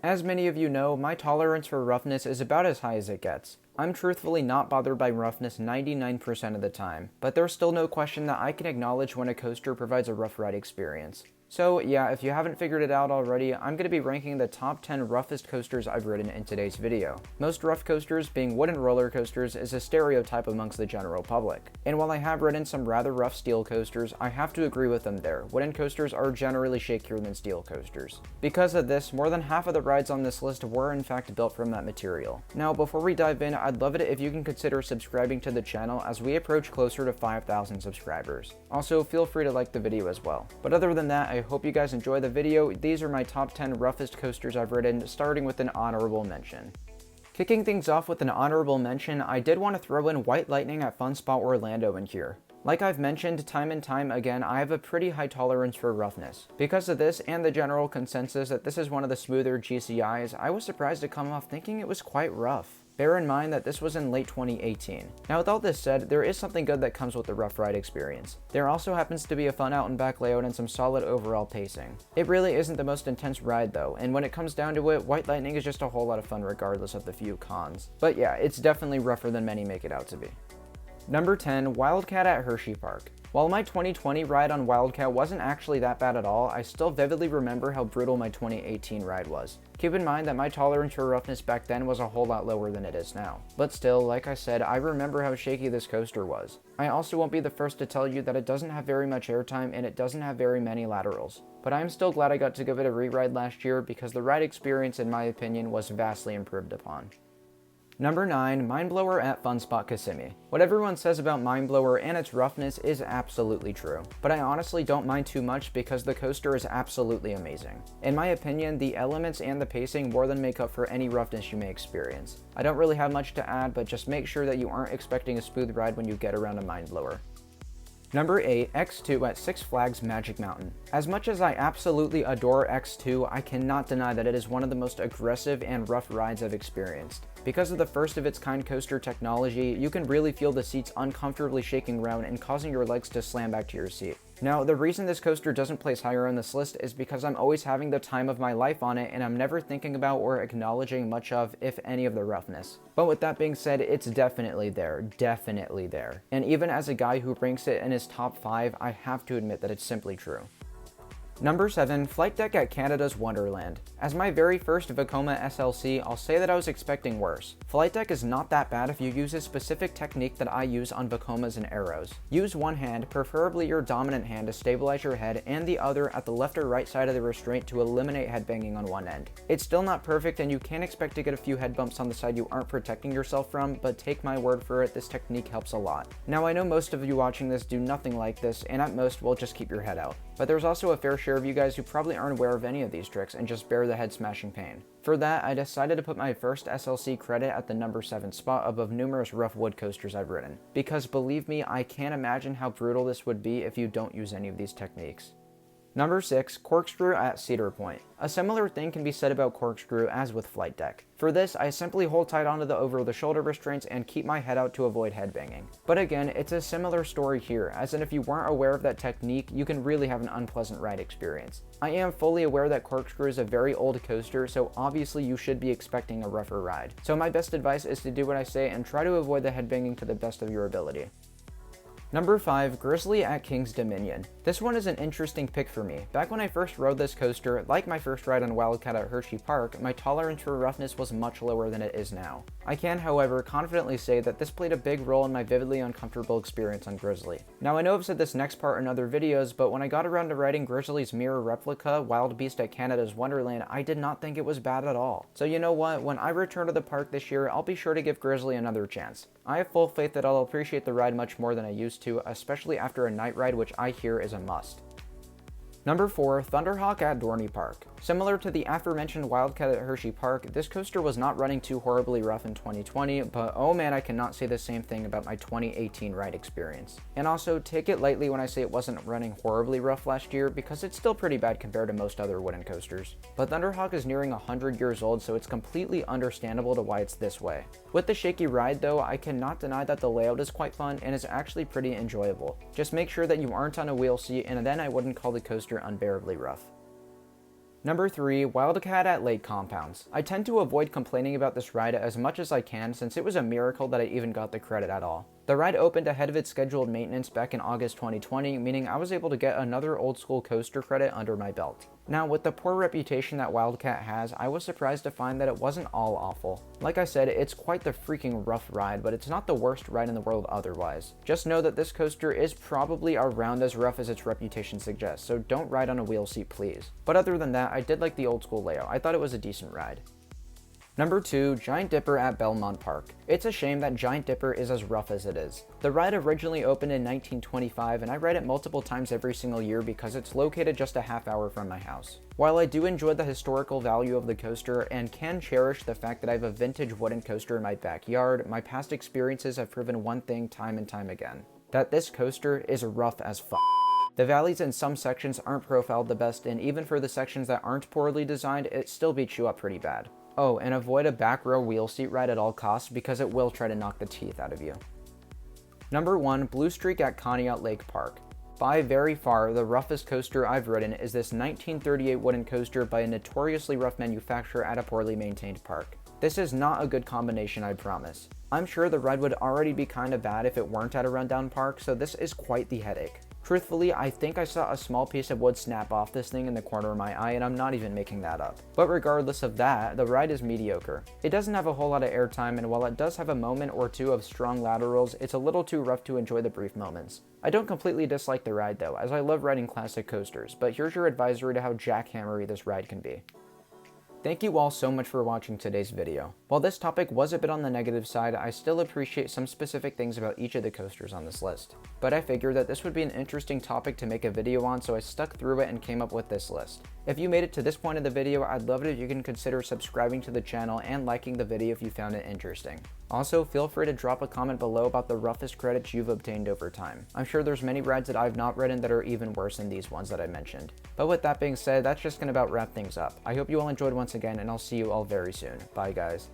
As many of you know, my tolerance for roughness is about as high as it gets. I'm truthfully not bothered by roughness 99% of the time, but there's still no question that I can acknowledge when a coaster provides a rough ride experience. So yeah, if you haven't figured it out already, I'm going to be ranking the top 10 roughest coasters I've ridden in today's video. Most rough coasters, being wooden roller coasters, is a stereotype amongst the general public. And while I have ridden some rather rough steel coasters, I have to agree with them there. Wooden coasters are generally shakier than steel coasters. Because of this, more than half of the rides on this list were in fact built from that material. Now, before we dive in, I'd love it if you can consider subscribing to the channel as we approach closer to 5,000 subscribers. Also, feel free to like the video as well. But other than that, I hope you guys enjoy the video. These are my top 10 roughest coasters I've ridden, starting with an honorable mention. Kicking things off with an honorable mention, I did want to throw in White Lightning at Fun Spot Orlando in here. Like I've mentioned time and time again, I have a pretty high tolerance for roughness. Because of this and the general consensus that this is one of the smoother GCIs, I was surprised to come off thinking it was quite rough. Bear in mind that this was in late 2018. Now with all this said, there is something good that comes with the rough ride experience. There also happens to be a fun out and back layout and some solid overall pacing. It really isn't the most intense ride though, and when it comes down to it, White Lightning is just a whole lot of fun regardless of the few cons. But yeah, it's definitely rougher than many make it out to be. Number 10, Wildcat at Hersheypark. While my 2020 ride on Wildcat wasn't actually that bad at all, I still vividly remember how brutal my 2018 ride was. Keep in mind that my tolerance for roughness back then was a whole lot lower than it is now. But still, like I said, I remember how shaky this coaster was. I also won't be the first to tell you that it doesn't have very much airtime and it doesn't have very many laterals. But I am still glad I got to give it a re-ride last year because the ride experience, in my opinion, was vastly improved upon. Number 9, Mindblower at Fun Spot Kissimmee. What everyone says about Mindblower and its roughness is absolutely true, but I honestly don't mind too much because the coaster is absolutely amazing. In my opinion, the elements and the pacing more than make up for any roughness you may experience. I don't really have much to add, but just make sure that you aren't expecting a smooth ride when you get around a Mindblower. Number 8, X2 at Six Flags Magic Mountain. As much as I absolutely adore X2, I cannot deny that it is one of the most aggressive and rough rides I've experienced. Because of the first of its kind coaster technology, you can really feel the seats uncomfortably shaking around and causing your legs to slam back to your seat. Now, the reason this coaster doesn't place higher on this list is because I'm always having the time of my life on it and I'm never thinking about or acknowledging much of, if any, of the roughness. But with that being said, it's definitely there. Definitely there. And even as a guy who ranks it in his top 5, I have to admit that it's simply true. Number 7, Flight Deck at Canada's Wonderland. As my very first Vekoma SLC, I'll say that I was expecting worse. Flight Deck is not that bad if you use a specific technique that I use on Vekomas and arrows. Use one hand, preferably your dominant hand, to stabilize your head, and the other at the left or right side of the restraint to eliminate headbanging on one end. It's still not perfect and you can expect to get a few head bumps on the side you aren't protecting yourself from, but take my word for it, this technique helps a lot. Now I know most of you watching this do nothing like this, and at most will just keep your head out. But there's also a fair share of you guys who probably aren't aware of any of these tricks and just bear the head smashing pain. For that, I decided to put my first SLC credit at the number 7 spot above numerous rough wood coasters I've ridden. Because believe me, I can't imagine how brutal this would be if you don't use any of these techniques. Number 6, Corkscrew at Cedar Point. A similar thing can be said about Corkscrew as with Flight Deck. For this, I simply hold tight onto the over-the-shoulder restraints and keep my head out to avoid headbanging. But again, it's a similar story here, as in if you weren't aware of that technique, you can really have an unpleasant ride experience. I am fully aware that Corkscrew is a very old coaster, so obviously you should be expecting a rougher ride. So my best advice is to do what I say and try to avoid the headbanging to the best of your ability. Number 5, Grizzly at King's Dominion. This one is an interesting pick for me. Back when I first rode this coaster, like my first ride on Wildcat at Hersheypark, my tolerance for roughness was much lower than it is now. I can, however, confidently say that this played a big role in my vividly uncomfortable experience on Grizzly. Now I know I've said this next part in other videos, but when I got around to riding Grizzly's mirror replica, Wild Beast at Canada's Wonderland, I did not think it was bad at all. So you know what, when I return to the park this year, I'll be sure to give Grizzly another chance. I have full faith that I'll appreciate the ride much more than I used to, especially after a night ride, which I hear is a must. Number 4, Thunderhawk at Dorney Park. Similar to the aforementioned Wildcat at Hersheypark, this coaster was not running too horribly rough in 2020, but oh man, I cannot say the same thing about my 2018 ride experience. And also, take it lightly when I say it wasn't running horribly rough last year, because it's still pretty bad compared to most other wooden coasters. But Thunderhawk is nearing 100 years old, so it's completely understandable to why it's this way. With the shaky ride though, I cannot deny that the layout is quite fun and is actually pretty enjoyable. Just make sure that you aren't on a wheel seat, and then I wouldn't call the coaster unbearably rough. Number 3, Wildcat at Lake Compounce. I tend to avoid complaining about this ride as much as I can since it was a miracle that I even got the credit at all. The ride opened ahead of its scheduled maintenance back in August 2020, meaning I was able to get another old school coaster credit under my belt. Now, with the poor reputation that Wildcat has, I was surprised to find that it wasn't all awful. Like I said, it's quite the freaking rough ride, but it's not the worst ride in the world otherwise. Just know that this coaster is probably around as rough as its reputation suggests, so don't ride on a wheel seat please. But other than that, I did like the old school layout. I thought it was a decent ride. Number 2, Giant Dipper at Belmont Park. It's a shame that Giant Dipper is as rough as it is. The ride originally opened in 1925 and I ride it multiple times every single year because it's located just a half hour from my house. While I do enjoy the historical value of the coaster and can cherish the fact that I have a vintage wooden coaster in my backyard, my past experiences have proven one thing time and time again: that this coaster is rough as fuck. The valleys in some sections aren't profiled the best, and even for the sections that aren't poorly designed, it still beats you up pretty bad. Oh, and avoid a back row wheel seat ride at all costs because it will try to knock the teeth out of you. Number 1, Blue Streak at Conneaut Lake Park. By very far, the roughest coaster I've ridden is this 1938 wooden coaster by a notoriously rough manufacturer at a poorly maintained park. This is not a good combination, I promise. I'm sure the ride would already be kinda bad if it weren't at a rundown park, so this is quite the headache. Truthfully, I think I saw a small piece of wood snap off this thing in the corner of my eye, and I'm not even making that up. But regardless of that, the ride is mediocre. It doesn't have a whole lot of airtime, and while it does have a moment or two of strong laterals, it's a little too rough to enjoy the brief moments. I don't completely dislike the ride though, as I love riding classic coasters, but here's your advisory to how jackhammery this ride can be. Thank you all so much for watching today's video. While this topic was a bit on the negative side, I still appreciate some specific things about each of the coasters on this list. But I figured that this would be an interesting topic to make a video on, so I stuck through it and came up with this list. If you made it to this point of the video, I'd love it if you can consider subscribing to the channel and liking the video if you found it interesting. Also, feel free to drop a comment below about the roughest credits you've obtained over time. I'm sure there's many rides that I've not ridden that are even worse than these ones that I mentioned. But with that being said, that's just gonna about wrap things up. I hope you all enjoyed once again, and I'll see you all very soon. Bye guys.